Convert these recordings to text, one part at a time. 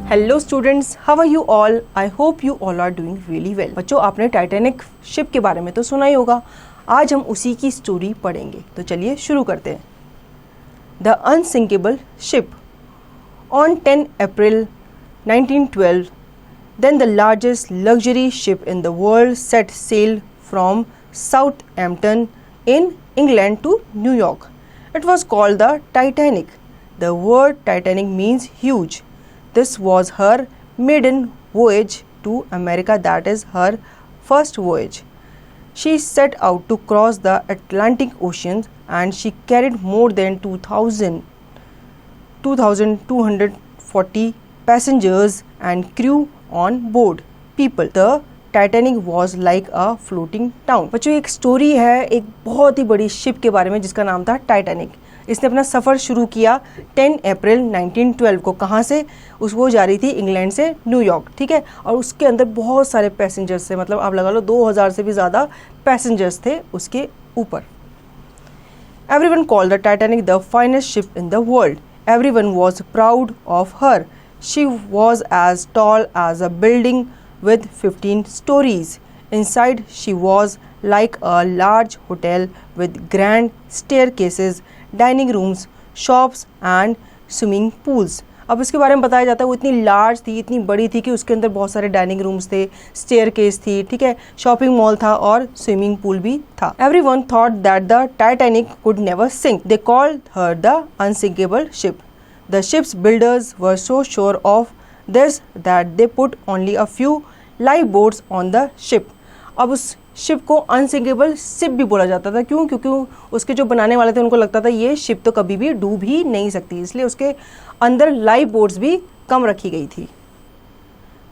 Hello students, how are you all? I hope you all are doing really well. बच्चों, आपने Titanic ship के बारे में तो सुना ही होगा। आज हम उसी की स्टोरी पढ़ेंगे, तो चलिए शुरू करते हैं। The unsinkable ship. On 10 April 1912, then the largest luxury ship in the world set sail from Southampton in England to New York. It was called the Titanic. The word Titanic means huge. This was her maiden voyage to America, that is her first voyage. She set out to cross the Atlantic Ocean and she carried more than 2,240 passengers and crew on board. People, the Titanic was like a floating town. बच्चों, एक story है एक बहुत ही बड़ी ship के बारे में जिसका नाम था टाइटैनिक। इसने अपना सफ़र शुरू किया 10 अप्रैल 1912 को। कहाँ से? वो जा रही थी इंग्लैंड से न्यूयॉर्क, ठीक है। और उसके अंदर बहुत सारे पैसेंजर्स थे, मतलब आप लगा लो 2000 से भी ज़्यादा पैसेंजर्स थे उसके ऊपर। Everyone called the Titanic the finest ship in the world. Everyone was proud of her. She was as tall as a building with 15 stories. Inside, she was like a large hotel with grand staircases, dining rooms, shops and swimming pools. अब इसके बारे में बताया जाता है वो इतनी large थी, इतनी बड़ी थी कि उसके अंदर बहुत सारे डाइनिंग रूम्स थे, स्टेयरकेस थी, ठीक है, शॉपिंग मॉल था और स्विमिंग पूल भी था। Everyone thought that the Titanic could never sink. They called her the unsinkable ship. The ship's builders were so sure of this that they put only a few lifeboats on the ship. अब उस ship को unsinkable ship भी बोला जाता था। क्यों? क्योंकि उसके जो बनाने वाले थे उनको लगता था ये शिप तो कभी भी डूब ही नहीं सकती, इसलिए उसके अंदर लाइफ बोट्स भी कम रखी गई थी।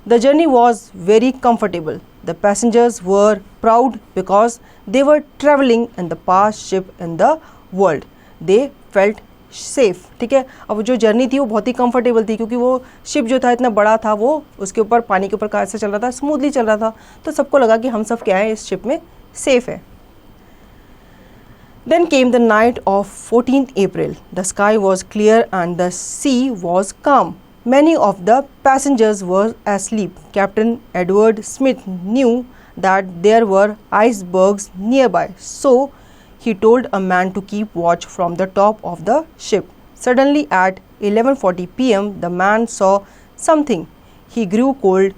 The journey was very comfortable. The passengers were proud because they were travelling in the fast ship in the world. They felt safe, ठीक है। अब जो जर्नी थी वो बहुत ही कंफर्टेबल थी क्योंकि वो शिप जो था इतना बड़ा था, वो उसके ऊपर पानी के ऊपर कैसे चल रहा था, स्मूथली चल रहा था, तो सबको लगा कि हम सब क्या है, इस शिप में सेफ है। Then came the night of 14th April. The sky was clear and the sea was calm. Many of the passengers were asleep. Captain Edward Smith knew that there were icebergs nearby, so he told a man to keep watch from the top of the ship. Suddenly at 11:40 p.m. the man saw something. He grew cold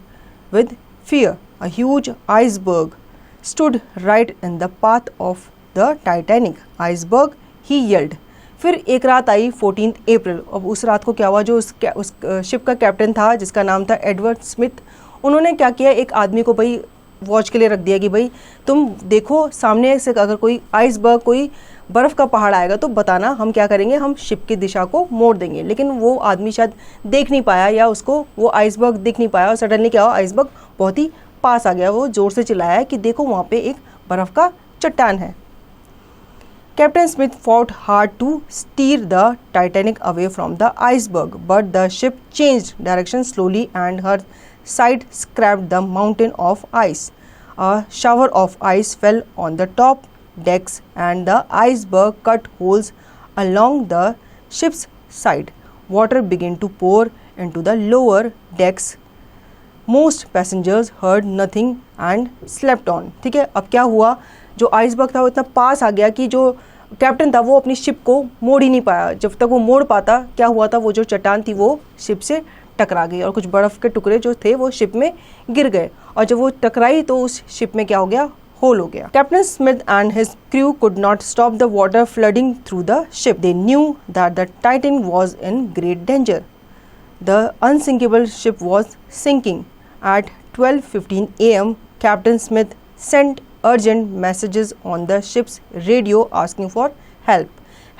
with fear. A huge iceberg stood right in the path of the Titanic. Iceberg, he yelled. फिर एक रात आई 14 अप्रैल। अब उस रात को क्या हुआ, जो उस शिप का कैप्टन था जिसका नाम था एडवर्ड स्मिथ, उन्होंने क्या किया, एक आदमी को भाई वॉच के लिए रख दिया कि भाई तुम देखो सामने से अगर कोई आइसबर्ग, कोई बर्फ़ का पहाड़ आएगा तो बताना, हम क्या करेंगे, हम शिप की दिशा को मोड़ देंगे। लेकिन वो आदमी शायद देख नहीं पाया या उसको वो आइसबर्ग दिख नहीं पाया और सडनली क्या हुआ, आइसबर्ग बहुत ही पास आ गया। वो ज़ोर से चिल्लाया कि देखो वहाँ पे एक बर्फ़ का चट्टान है। Captain Smith fought hard to steer the Titanic away from the iceberg, but the ship changed direction slowly and her side scraped the mountain of ice. A shower of ice fell on the top decks and the iceberg cut holes along the ship's side. Water began to pour into the lower decks. Most passengers heard nothing and slept on. ठीक है, अब क्या हुआ, जो iceberg था वो इतना पास आ गया कि जो कैप्टन था वो अपनी शिप को मोड़ ही नहीं पाया। जब तक वो मोड़ पाता, क्या हुआ था, वो जो चट्टान थी वो शिप से टकरा गई और कुछ बर्फ़ के टुकड़े जो थे वो शिप में गिर गए और जब वो टकराई तो उस शिप में क्या हो गया, होल हो गया। Captain Smith and his crew could not stop the water flooding through the ship. They knew that the Titanic was in great danger. The unsinkable ship was sinking. At 12:15 a.m. Captain Smith sent urgent messages on the ship's radio asking for help.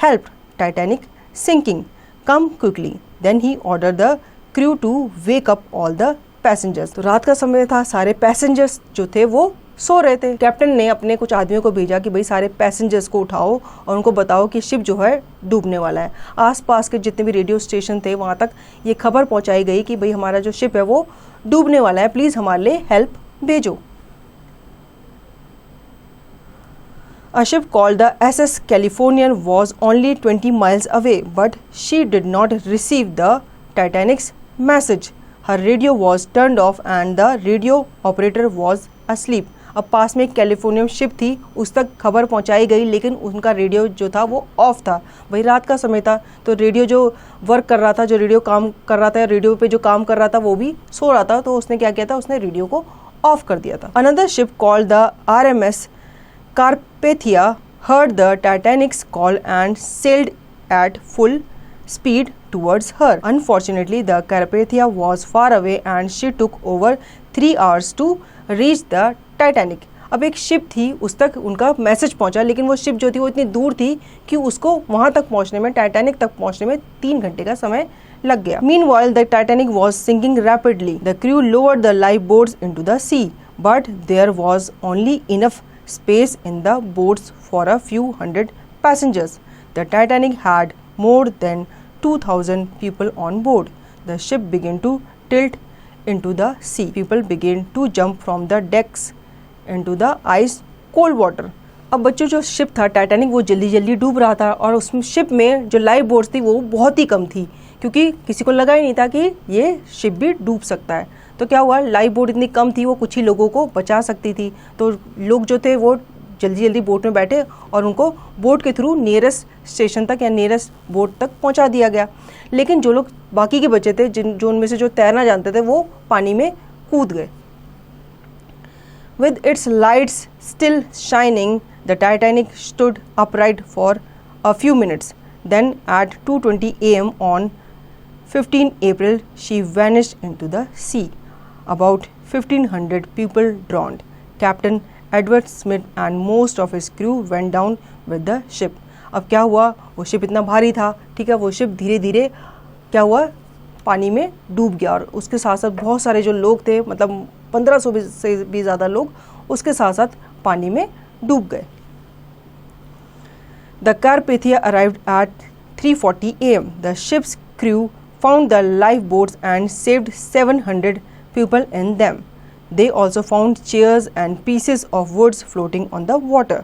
Help! Titanic sinking! Come quickly! Then he ordered the crew to wake up all the passengers. तो रात का समय था, सारे passengers जो थे वो सो रहे थे। कैप्टन ने अपने कुछ आदमियों को भेजा कि भाई सारे पैसेंजर्स को उठाओ और उनको बताओ कि शिप जो है डूबने वाला है। आसपास के जितने भी रेडियो स्टेशन थे वहाँ तक ये खबर पहुँचाई गई कि भाई हमारा जो शिप है वो डूबने वाला है, प्लीज़ हमारे लिए हेल्प भेजो। A ship called the SS Californian was only 20 miles away, but she did not receive the Titanic's message. Her radio was turned off and the radio operator was asleep. अब पास में एक californium ship थी, उस तक खबर पहुंचाई गई, लेकिन उनका रेडियो जो था वो ऑफ था। वही रात का समय था, तो रेडियो जो वर्क कर रहा था, जो रेडियो काम कर रहा था, रेडियो पे जो काम कर रहा था वो भी सो रहा था। तो उसने क्या किया था, उसने रेडियो को ऑफ कर दिया था। Another ship called the RMS Carpathia heard the Titanic's call and sailed at full speed towards her. Unfortunately, the Carpathia was far away and she took over 3 hours to reach the Titanic. अब एक ship थी, उस तक उनका message पहुंचा, लेकिन वो ship जो थी वो इतनी दूर थी कि उसको वहां तक पहुंचने में, टाइटैनिक तक पहुंचने में 3 घंटे का समय लग गया। Meanwhile, the Titanic was sinking rapidly. The crew lowered the lifeboats into the sea, but there was only enough space in the boats for a few hundred passengers. The Titanic had more than 2,000 people on board. The ship began to tilt into the sea. People began to jump from the decks into the ice cold water. अब बच्चों, जो ship था Titanic वो जल्दी जल्दी डूब रहा था और उस शिप में जो लाइफ बोट्स थी वो बहुत ही कम थी, क्योंकि किसी को लगा ही नहीं था कि ये शिप भी डूब सकता है। तो क्या हुआ, लाइफ बोट इतनी कम थी, वो कुछ ही लोगों को बचा सकती थी। तो लोग जो थे वो जल्दी जल्दी बोट में बैठे और उनको बोट के थ्रू नियरेस्ट स्टेशन तक या नियरेस्ट बोट तक पहुंचा दिया गया। लेकिन जो लोग बाकी के बचे थे, जो उनमें से जो तैरना जानते थे, वो पानी में कूद गए। With its lights still shining, the Titanic stood upright for a few minutes. Then at 2:20 a.m. on 15 April, she vanished into the sea. About 1,500 people drowned. Captain Edward Smith and most of his crew went down with the ship. अब क्या हुआ, वो ship इतना भारी था, ठीक है, वो शिप धीरे धीरे क्या हुआ, पानी में डूब गया और उसके साथ साथ बहुत सारे जो लोग थे, मतलब 1500 से भी ज़्यादा लोग उसके साथ साथ पानी में डूब गए। The Carpathia arrived at 3:40 a.m. The ship's crew found the lifeboats and saved 700 people in them. They also found chairs and pieces of woods floating on the water.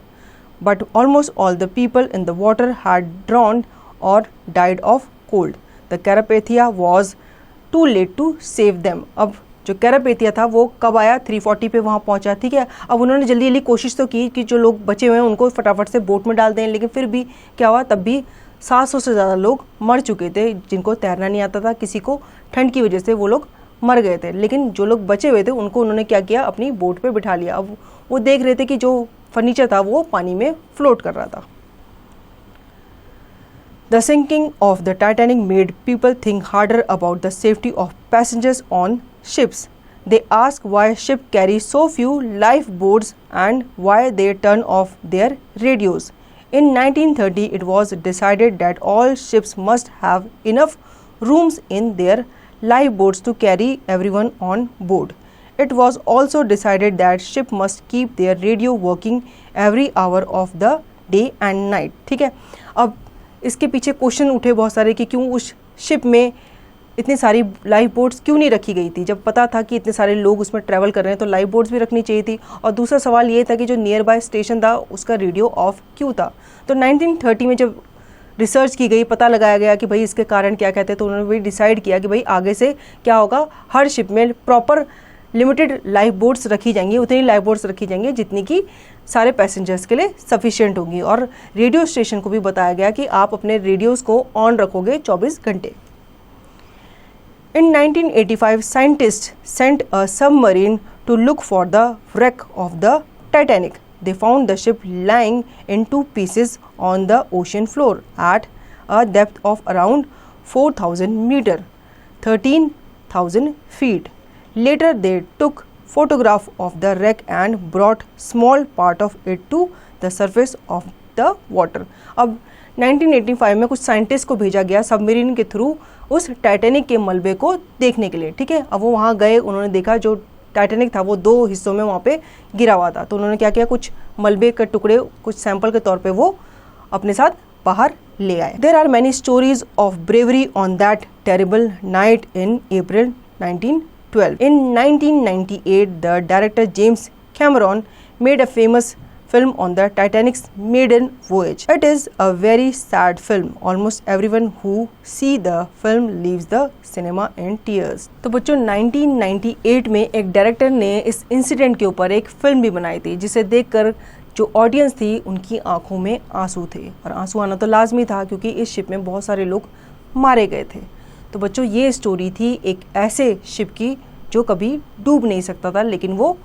But almost all the people in the water had drowned or died of cold. The Carpathia was too late to save them. अब जो कैरापेथिया था वो कब आया, 3:40 पे वहाँ पहुँचा, ठीक है। अब उन्होंने जल्दी जल्दी कोशिश तो की कि जो लोग बचे हुए हैं उनको फटाफट से बोट में डाल दें, लेकिन फिर भी क्या हुआ, तब भी 700 से ज़्यादा लोग मर चुके थे, जिनको तैरना नहीं आता था, किसी को ठंड की वजह से वो लोग मर गए थे। लेकिन जो लोग बचे हुए थे उनको उन्होंने क्या किया, अपनी बोट पे बिठा लिया। अब वो देख रहे थे कि जो फर्नीचर था वो पानी में फ्लोट कर रहा था। The sinking of the Titanic made people think harder about the safety of passengers on ships. They asked why ship carries so few lifeboats and why they turn off their radios. In 1930, it was decided that all ships must have enough rooms in their lifeboats to carry everyone on board. It was also decided that ship must keep their radio working every hour of the day and night. ठीक है, अब इसके पीछे question उठे बहुत सारे कि क्यों उस शिप में इतनी सारी लाइफ बोट्स क्यों नहीं रखी गई थी। जब पता था कि इतने सारे लोग उसमें ट्रैवल कर रहे हैं तो लाइफ बोट्स भी रखनी चाहिए थी। और दूसरा सवाल ये था कि जो नियर बाय स्टेशन था उसका रेडियो ऑफ क्यों था। तो 1930 में जब रिसर्च की गई, पता लगाया गया कि भाई इसके कारण क्या कहते हैं, तो उन्होंने वही डिसाइड किया कि भाई आगे से क्या होगा, हर शिप में प्रॉपर लिमिटेड लाइफ बोट्स रखी जाएंगी, उतनी लाइफ बोट्स रखी जाएंगी जितनी कि सारे पैसेंजर्स के लिए सफिशिएंट होंगी। और रेडियो स्टेशन को भी बताया गया कि आप अपने रेडियोज़ को ऑन रखोगे 24 घंटे। In 1985, scientists sent a submarine to look for the wreck of the Titanic. They found the ship lying in 2 pieces on the ocean floor at a depth of around 4,000 meters, 13,000 feet. Later, they took photograph of the wreck and brought small part of it to the surface of the water. अब 1985 में कुछ scientist को भेजा गया submarine के through उस Titanic के मलबे को देखने के लिए, ठीक है। अब वो वहाँ गए, उन्होंने देखा जो टाइटैनिक था वो 2 हिस्सों में वहाँ पे गिरा हुआ था। तो उन्होंने क्या किया, कुछ मलबे के टुकड़े कुछ सैंपल के तौर पे वो अपने साथ बाहर ले आए। There are many stories of bravery on that terrible night in April 1912. In 1998, the director James Cameron made a famous film on the Titanic's maiden voyage. It is a very sad film. Almost everyone who see the film leaves the cinema in tears. तो बच्चों 1998 में एक director ने इस incident के ऊपर एक film भी बनाई थी, जिसे देखकर जो ऑडियंस थी उनकी आंखों में आंसू थे, और आंसू आना तो लाजमी था क्योंकि इस शिप में बहुत सारे लोग मारे गए थे। तो बच्चों ये स्टोरी थी एक ऐसे शिप की जो कभी डूब नहीं सकता था, लेकिन वो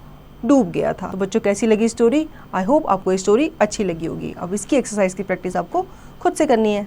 डूब गया था। तो बच्चों कैसी लगी स्टोरी? आई होप आपको ये स्टोरी अच्छी लगी होगी। अब इसकी एक्सरसाइज की प्रैक्टिस आपको खुद से करनी है।